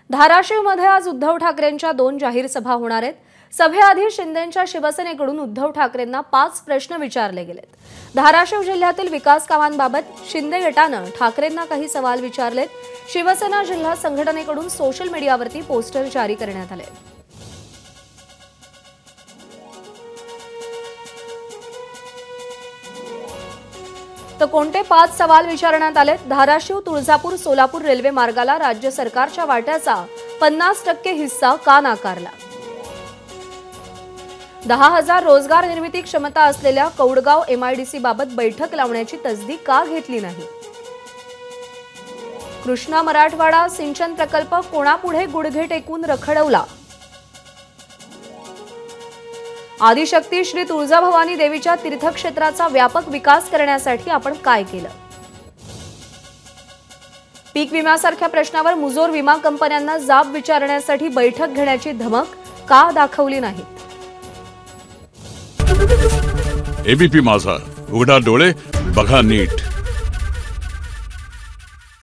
धाराशिवमध्ये आज उद्धव ठाकरेंच्या 2 जाहीर सभा होणार आहेत। सभेआधी शिंदेंच्या शिवसेनेकडून उद्धव ठाकरेंना 5 प्रश्न विचारले गेलेत। धाराशिव जिल्ह्यातील विकास कामांबाबत शिंदे गटाने ठाकरेंना काही सवाल विचारलेत। शिवसेना जिल्हा संघटनेकडून सोशल मीडियावरती पोस्टर जारी करण्यात आले। तर कोणते 5 सवाल विचारण्यात आले? धाराशिव तुळजापूर सोलापूर रेल्वे मार्गाला राज्य सरकारच्या वाट्याचा 50% हिस्सा का नाकारला? 10,000 रोजगार निर्मिती क्षमता असलेल्या कौडगाव MIDC बाबत बैठक लावण्याची तसदी का घेतली नाही? कृष्णा मराठवाडा सिंचन प्रकल्प कोणापुढे गुडघे टेकून रखडवला? आदिशक्ती श्री तुळजाभवानी देवीच्या तीर्थक्षेत्राचा व्यापक विकास करण्यासाठी आपण काय केलं? पीक विम्यासारख्या प्रश्नावर मुजोर विमा कंपन्यांना जाब विचारण्यासाठी बैठक घेण्याची धमक का दाखवली नाही? ABP माझा, उघडा डोळे बघा नीट।